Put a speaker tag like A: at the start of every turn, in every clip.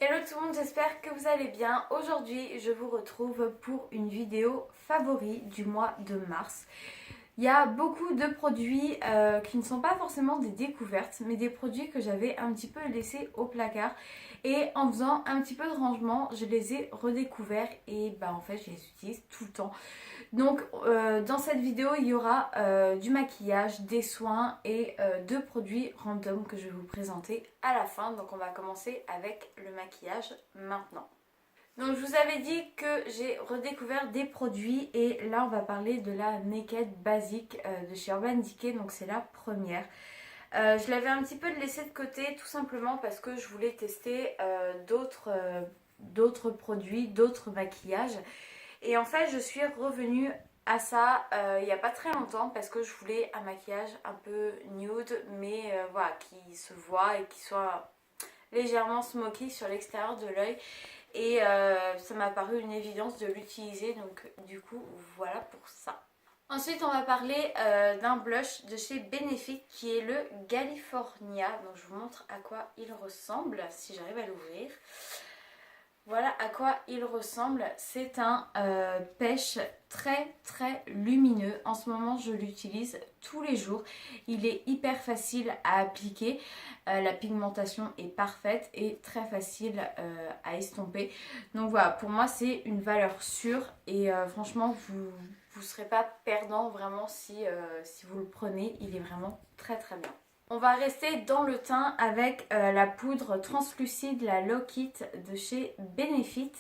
A: Hello tout le monde, j'espère que vous allez bien. Aujourd'hui, je vous retrouve pour une vidéo favori du mois de mars. Il y a beaucoup de produits qui ne sont pas forcément des découvertes, mais des produits que j'avais un petit peu laissés au placard. Et en faisant un petit peu de rangement, je les ai redécouverts et bah en fait, je les utilise tout le temps. Donc dans cette vidéo il y aura du maquillage, des soins et deux produits random que je vais vous présenter à la fin. Donc on va commencer avec le maquillage maintenant. Donc je vous avais dit que j'ai redécouvert des produits et là on va parler de la Naked Basic de chez Urban Decay. Donc c'est la première. Je l'avais un petit peu laissée de côté tout simplement parce que je voulais tester d'autres produits, d'autres maquillages. Et en fait, je suis revenue à ça il n'y a pas très longtemps parce que je voulais un maquillage un peu nude, mais voilà, qui se voit et qui soit légèrement smoky sur l'extérieur de l'œil. Et ça m'a paru une évidence de l'utiliser, donc du coup, voilà pour ça. Ensuite, on va parler d'un blush de chez Benefit qui est le California. Donc, je vous montre à quoi il ressemble si j'arrive à l'ouvrir. Voilà à quoi il ressemble. C'est un pêche très lumineux. En ce moment, je l'utilise tous les jours. Il est hyper facile à appliquer. La pigmentation est parfaite et très facile à estomper. Donc voilà, pour moi, c'est une valeur sûre. Et franchement, vous ne serez pas perdant vraiment si vous le prenez. Il est vraiment très bien. On va rester dans le teint avec la poudre translucide, la Lock It de chez Benefit.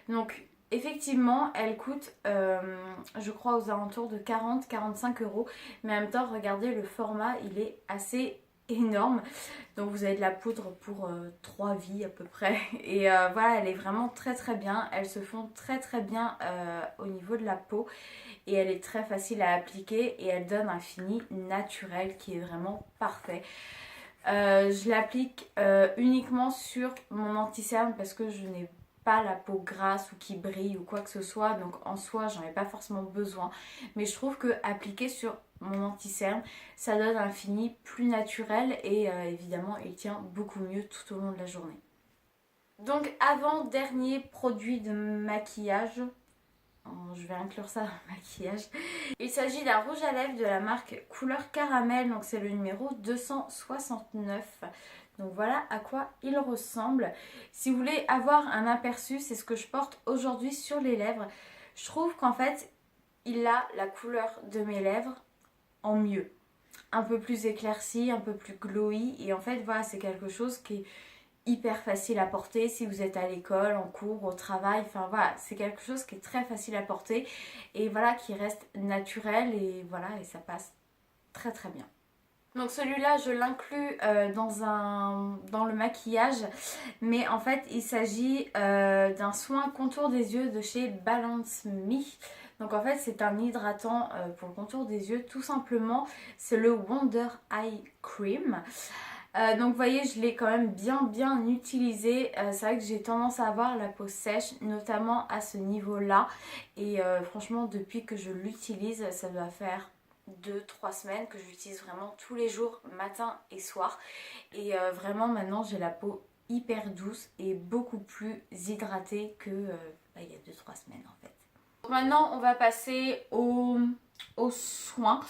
A: Donc effectivement, elle coûte, je crois, aux alentours de 40-45 euros. Mais en même temps, regardez le format, il est assez énorme. Donc vous avez de la poudre pour 3 vies à peu près. Et voilà, elle est vraiment très bien. Elles se font très bien au niveau de la peau. Et elle est très facile à appliquer et elle donne un fini naturel qui est vraiment parfait. Je l'applique uniquement sur mon anti-cerne parce que je n'ai pas la peau grasse ou qui brille ou quoi que ce soit, donc en soi j'en ai pas forcément besoin, mais je trouve que appliquer sur mon anti-cerne ça donne un fini plus naturel et évidemment il tient beaucoup mieux tout au long de la journée. Donc avant dernier produit de maquillage, je vais inclure ça dans le maquillage. Il s'agit d'un rouge à lèvres de la marque Couleur Caramel, donc c'est le numéro 269. Donc voilà à quoi il ressemble. Si vous voulez avoir un aperçu, c'est ce que je porte aujourd'hui sur les lèvres. Je trouve qu'en fait, il a la couleur de mes lèvres en mieux. Un peu plus éclairci, un peu plus glowy. Et en fait, voilà, c'est quelque chose qui est hyper facile à porter si vous êtes à l'école, en cours, au travail, enfin voilà, c'est quelque chose qui est très facile à porter et voilà, qui reste naturel et voilà, et ça passe très bien. Donc celui-là, je l'inclus dans le maquillage, mais en fait, il s'agit d'un soin contour des yeux de chez Balance Me. Donc en fait, c'est un hydratant pour le contour des yeux, tout simplement. C'est le Wonder Eye Cream. Donc vous voyez, je l'ai quand même bien utilisé. C'est vrai que j'ai tendance à avoir la peau sèche, notamment à ce niveau-là. Et franchement, depuis que je l'utilise, ça doit faire 2-3 semaines que je l'utilise vraiment tous les jours, matin et soir. Et vraiment maintenant, j'ai la peau hyper douce et beaucoup plus hydratée que il y a 2-3 semaines en fait. Maintenant, on va passer aux soins.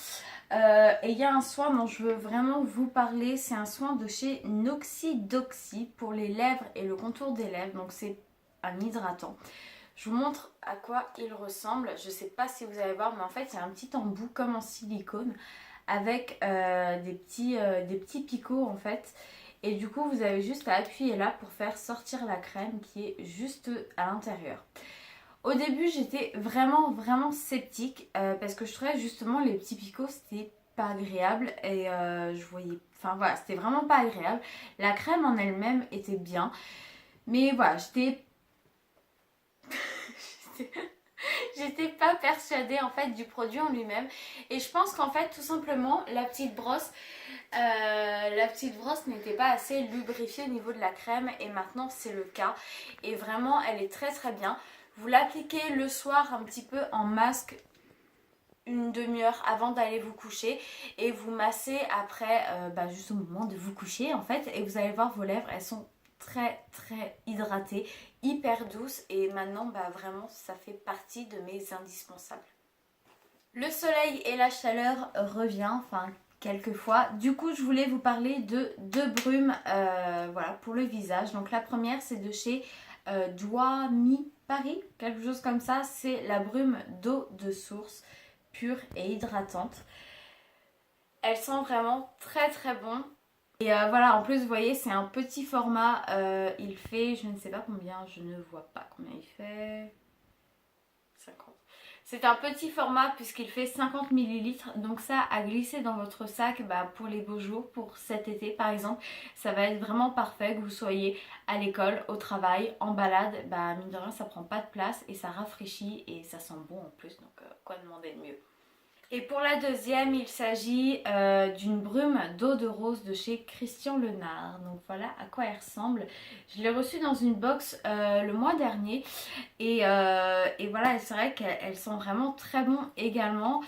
A: Et il y a un soin dont je veux vraiment vous parler, c'est un soin de chez Noxidoxy pour les lèvres et le contour des lèvres. Donc c'est un hydratant. Je vous montre à quoi il ressemble. Je ne sais pas si vous allez voir, mais en fait il y a un petit embout comme en silicone avec des petits picots en fait. Et du coup vous avez juste à appuyer là pour faire sortir la crème qui est juste à l'intérieur. Au début, j'étais vraiment sceptique parce que je trouvais justement les petits picots, c'était pas agréable et je voyais... Enfin voilà, c'était vraiment pas agréable. La crème en elle-même était bien. Mais voilà, j'étais pas persuadée en fait du produit en lui-même. Et je pense qu'en fait, tout simplement, la petite brosse n'était pas assez lubrifiée au niveau de la crème et maintenant c'est le cas. Et vraiment, elle est très bien. Vous l'appliquez le soir un petit peu en masque une demi-heure avant d'aller vous coucher et vous massez après juste au moment de vous coucher en fait et vous allez voir vos lèvres, elles sont très très hydratée, hyper douce et maintenant bah vraiment ça fait partie de mes indispensables. Le soleil et la chaleur revient, enfin quelquefois. Du coup je voulais vous parler de deux brumes voilà, pour le visage. Donc la première c'est de chez Douami Paris, quelque chose comme ça. C'est la brume d'eau de source pure et hydratante. Elle sent vraiment très très bon. Et voilà, en plus, vous voyez, c'est un petit format. Il fait, je ne sais pas combien, je ne vois pas combien il fait. 50. C'est un petit format puisqu'il fait 50 millilitres. Donc ça, à glisser dans votre sac bah, pour les beaux jours, pour cet été par exemple, ça va être vraiment parfait que vous soyez à l'école, au travail, en balade. Bah, mine de rien, ça prend pas de place et ça rafraîchit et ça sent bon en plus. Donc quoi demander de mieux? Et pour la deuxième, il s'agit d'une brume d'eau de rose de chez Christian Lenard. Donc voilà à quoi elle ressemble. Je l'ai reçue dans une box le mois dernier. Et voilà, c'est vrai qu'elle sent vraiment très bon également.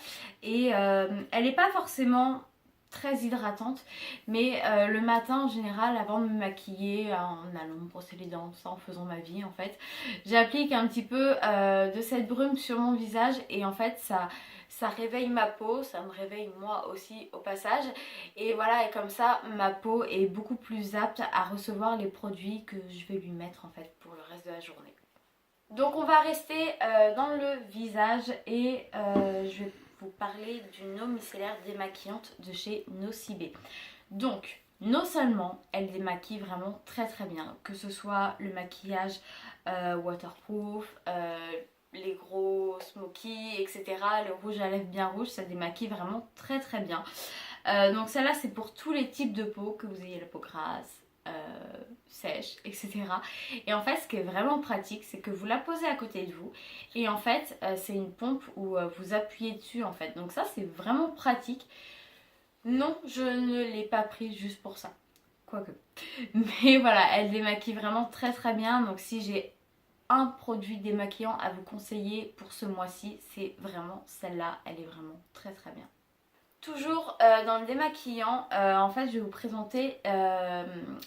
A: Et elle n'est pas forcément très hydratante, mais le matin en général, avant de me maquiller, en allant me brosser les dents, ça, en faisant ma vie en fait, j'applique un petit peu de cette brume sur mon visage et en fait ça réveille ma peau, ça me réveille moi aussi au passage. Et voilà, et comme ça, ma peau est beaucoup plus apte à recevoir les produits que je vais lui mettre en fait pour le reste de la journée. Donc on va rester dans le visage et je vais vous parler d'une eau micellaire démaquillante de chez Nocibé. Donc non seulement elle démaquille vraiment très très bien, que ce soit le maquillage waterproof, les gros smoky, etc. Le rouge à lèvres bien rouge, ça démaquille vraiment très très bien. Donc celle-là c'est pour tous les types de peau, que vous ayez la peau grasse, sèche, etc. Et en fait ce qui est vraiment pratique c'est que vous la posez à côté de vous et en fait c'est une pompe où vous appuyez dessus en fait. Donc ça c'est vraiment pratique. Non, je ne l'ai pas prise juste pour ça. Quoique. Mais voilà, elle démaquille vraiment très très bien. Donc si j'ai un produit démaquillant à vous conseiller pour ce mois-ci, c'est vraiment celle-là. Elle est vraiment très très bien. Toujours dans le démaquillant, en fait je vais vous présenter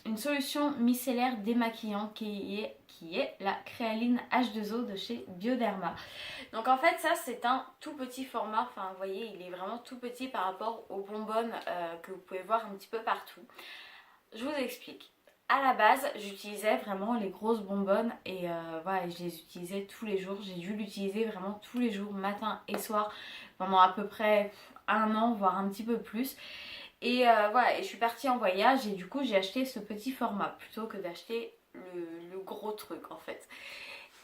A: une solution micellaire démaquillant qui est la Créaline H2O de chez Bioderma. Donc en fait ça c'est un tout petit format, enfin vous voyez il est vraiment tout petit par rapport aux bonbonnes que vous pouvez voir un petit peu partout. Je vous explique. À la base, j'utilisais vraiment les grosses bonbonnes et voilà, je les utilisais tous les jours. J'ai dû l'utiliser vraiment tous les jours, matin et soir, pendant à peu près un an, voire un petit peu plus. Et voilà, et je suis partie en voyage et du coup j'ai acheté ce petit format plutôt que d'acheter le gros truc en fait.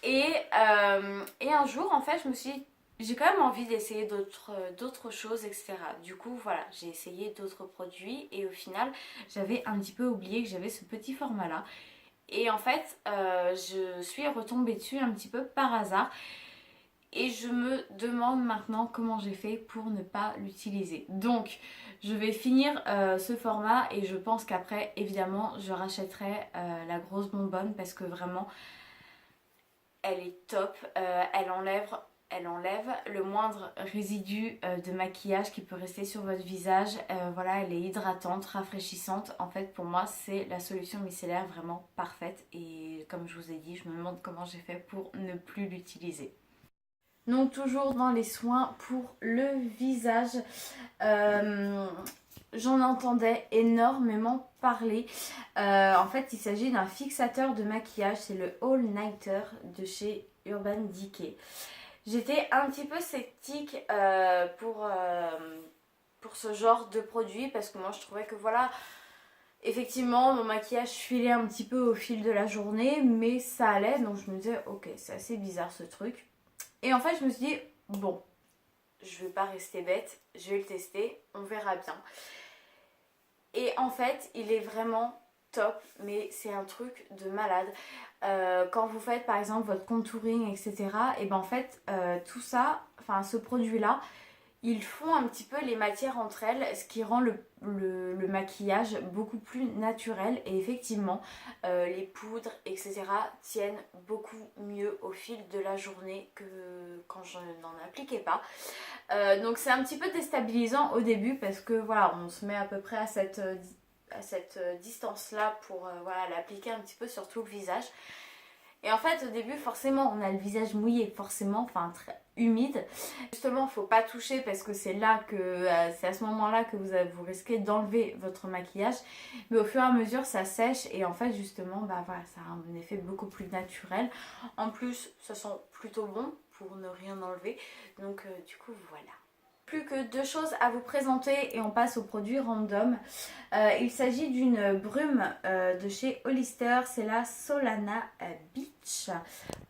A: Et un jour en fait je me suis dit, j'ai quand même envie d'essayer d'autres choses, etc. Du coup, voilà, j'ai essayé d'autres produits et au final, j'avais un petit peu oublié que j'avais ce petit format-là. Et en fait, je suis retombée dessus un petit peu par hasard. Et je me demande maintenant comment j'ai fait pour ne pas l'utiliser. Donc, je vais finir ce format et je pense qu'après, évidemment, je rachèterai la grosse bonbonne parce que vraiment, elle est top. Elle enlève le moindre résidu de maquillage qui peut rester sur votre visage. Voilà, elle est hydratante, rafraîchissante. En fait, pour moi, c'est la solution micellaire vraiment parfaite. Et comme je vous ai dit, je me demande comment j'ai fait pour ne plus l'utiliser. Donc toujours dans les soins pour le visage, j'en entendais énormément parler. En fait, il s'agit d'un fixateur de maquillage, c'est le All Nighter de chez Urban Decay. J'étais un petit peu sceptique pour ce genre de produit parce que moi je trouvais que voilà, effectivement mon maquillage filait un petit peu au fil de la journée, mais ça allait, donc je me disais ok, c'est assez bizarre ce truc. Et en fait je me suis dit bon, je vais pas rester bête, je vais le tester, on verra bien. Et en fait il est vraiment top, mais c'est un truc de malade. Quand vous faites par exemple votre contouring, etc., et ben en fait tout ça, enfin ce produit là, ils font un petit peu les matières entre elles, ce qui rend le maquillage beaucoup plus naturel. Et effectivement, les poudres, etc. tiennent beaucoup mieux au fil de la journée que quand je n'en appliquais pas. Donc c'est un petit peu déstabilisant au début parce que voilà, on se met à peu près à cette distance-là pour voilà, l'appliquer un petit peu sur tout le visage. Et en fait, au début, forcément, on a le visage mouillé, forcément, enfin très humide. Justement, il ne faut pas toucher parce que c'est là que c'est à ce moment-là que vous risquez d'enlever votre maquillage. Mais au fur et à mesure, ça sèche et en fait, justement, bah voilà, ça a un effet beaucoup plus naturel. En plus, ça sent plutôt bon pour ne rien enlever. Donc, du coup, voilà. Plus que deux choses à vous présenter et on passe au produit random. Il s'agit d'une brume de chez Hollister, c'est la Solana Beach.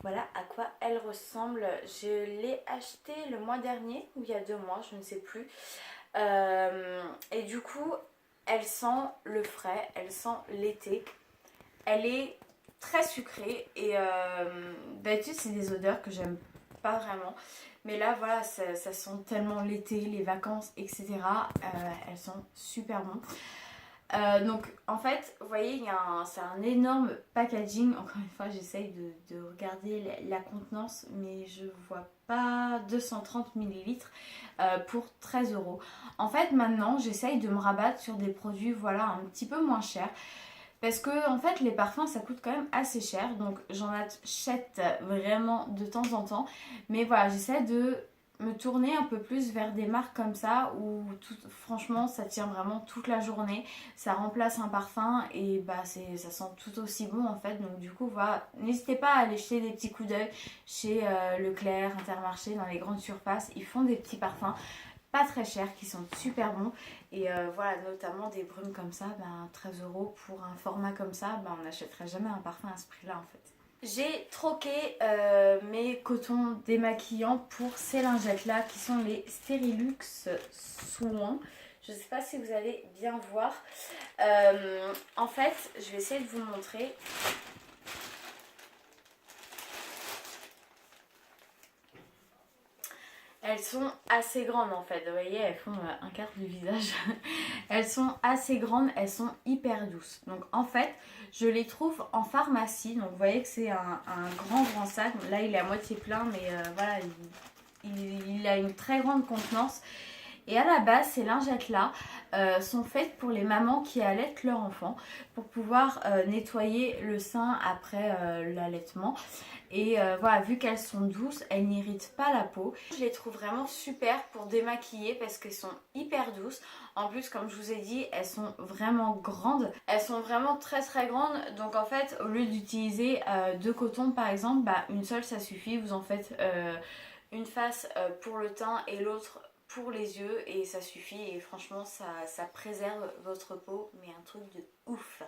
A: Voilà à quoi elle ressemble. Je l'ai achetée le mois dernier ou il y a 2 mois, je ne sais plus. Et du coup, elle sent le frais, elle sent l'été. Elle est très sucrée et d'habitude c'est des odeurs que j'aime pas vraiment. Mais là, voilà, ça sent tellement l'été, les vacances, etc. Elles sont super bonnes. Donc, en fait, vous voyez, c'est un énorme packaging. Encore une fois, j'essaye de regarder la contenance, mais je vois pas 230 millilitres pour 13 euros. En fait, maintenant, j'essaye de me rabattre sur des produits, voilà, un petit peu moins chers. Parce que en fait les parfums ça coûte quand même assez cher, donc j'en achète vraiment de temps en temps. Mais voilà, j'essaie de me tourner un peu plus vers des marques comme ça où franchement ça tient vraiment toute la journée. Ça remplace un parfum et bah ça sent tout aussi bon en fait. Donc du coup voilà, n'hésitez pas à aller jeter des petits coups d'œil chez Leclerc, Intermarché, dans les grandes surfaces. Ils font des petits parfums pas très chers qui sont super bons et voilà, notamment des brumes comme ça, ben 13 euros pour un format comme ça, ben on n'achèterait jamais un parfum à ce prix là en fait. J'ai troqué mes cotons démaquillants pour ces lingettes là qui sont les Sterilux Swan. Je ne sais pas si vous allez bien voir. En fait, je vais essayer de vous montrer. Elles sont assez grandes en fait, vous voyez, elles font un quart du visage. Elles sont assez grandes, elles sont hyper douces. Donc en fait, je les trouve en pharmacie. Donc vous voyez que c'est un grand sac. Là il est à moitié plein, mais voilà, il a une très grande contenance. Et à la base, ces lingettes-là sont faites pour les mamans qui allaitent leur enfant, pour pouvoir nettoyer le sein après l'allaitement. Et voilà, vu qu'elles sont douces, elles n'irritent pas la peau. Je les trouve vraiment super pour démaquiller parce qu'elles sont hyper douces. En plus, comme je vous ai dit, elles sont vraiment grandes. Elles sont vraiment très très grandes. Donc en fait, au lieu d'utiliser 2 cotons par exemple, bah, une seule ça suffit. Vous en faites une face pour le teint et l'autre pour les yeux et ça suffit et franchement ça préserve votre peau mais un truc de ouf.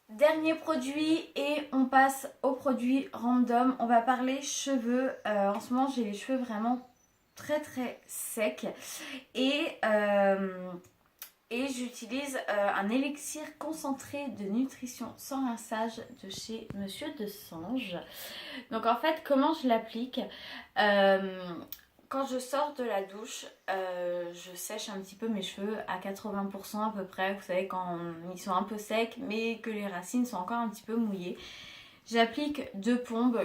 A: Dernier produit et on passe au produit random. On va parler cheveux. En ce moment j'ai les cheveux vraiment très très secs et j'utilise un élixir concentré de nutrition sans rinçage de chez Monsieur de Sange. Donc en fait comment je l'applique, quand je sors de la douche, je sèche un petit peu mes cheveux à 80% à peu près. Vous savez quand ils sont un peu secs mais que les racines sont encore un petit peu mouillées. J'applique 2 pompes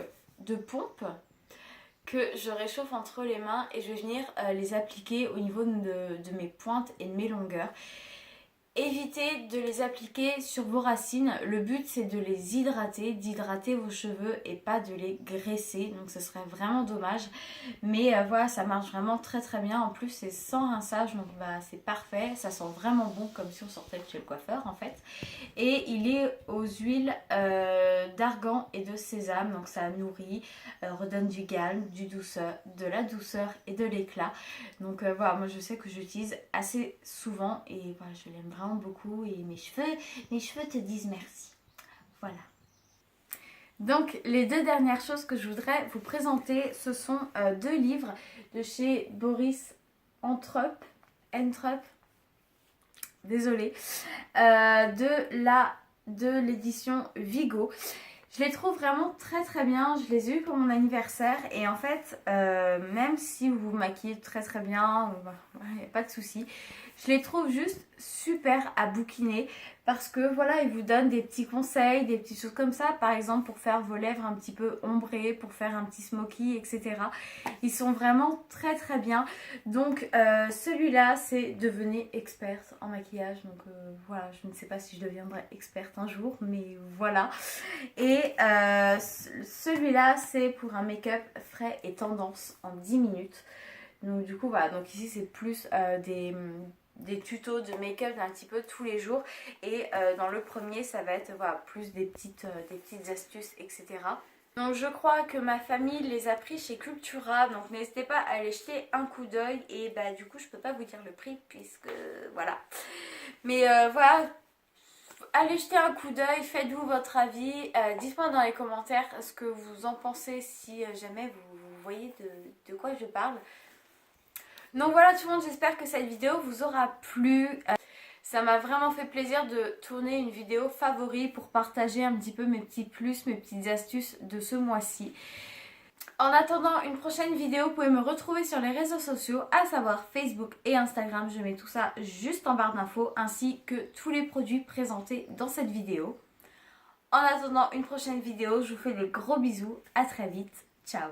A: que je réchauffe entre les mains et je vais venir les appliquer au niveau de mes pointes et de mes longueurs. Évitez de les appliquer sur vos racines. Le but c'est de les hydrater, d'hydrater vos cheveux et pas de les graisser. Donc ce serait vraiment dommage. Mais voilà, ça marche vraiment très très bien. En plus c'est sans rinçage, donc bah, c'est parfait. Ça sent vraiment bon comme si on sortait de chez le coiffeur en fait. Et il est aux huiles d'argan et de sésame. Donc ça nourrit, redonne du calme, de la douceur et de l'éclat. Donc voilà, moi je sais que j'utilise assez souvent et voilà, je l'aime vraiment beaucoup et mes cheveux te disent merci. Voilà. Donc les 2 dernières choses que je voudrais vous présenter, ce sont 2 livres de chez Boris Entrup, désolée, de l'édition Vigo. Je les trouve vraiment très très bien, je les ai eus pour mon anniversaire et en fait, même si vous vous maquillez très très bien, il n'y a pas de souci, Je les trouve juste super à bouquiner parce que voilà, ils vous donnent des petits conseils, des petites choses comme ça. Par exemple, pour faire vos lèvres un petit peu ombrées, pour faire un petit smoky, etc. Ils sont vraiment très très bien. Donc celui-là, c'est devenez experte en maquillage. Donc voilà, je ne sais pas si je deviendrai experte un jour, mais voilà. Et celui-là, c'est pour un make-up frais et tendance en 10 minutes. Donc du coup voilà, donc ici c'est plus des tutos de make-up un petit peu tous les jours. Et dans le premier ça va être voilà, plus des petites astuces, etc. Donc je crois que ma famille les a pris chez Cultura, donc n'hésitez pas à aller jeter un coup d'œil. Et bah du coup je peux pas vous dire le prix puisque voilà. Mais voilà, allez jeter un coup d'œil, faites-vous votre avis, dites-moi dans les commentaires ce que vous en pensez si jamais vous voyez de quoi je parle. Donc voilà tout le monde, j'espère que cette vidéo vous aura plu. Ça m'a vraiment fait plaisir de tourner une vidéo favori pour partager un petit peu mes petits plus, mes petites astuces de ce mois-ci. En attendant une prochaine vidéo, vous pouvez me retrouver sur les réseaux sociaux, à savoir Facebook et Instagram. Je mets tout ça juste en barre d'infos, ainsi que tous les produits présentés dans cette vidéo. En attendant une prochaine vidéo, je vous fais des gros bisous. À très vite. Ciao.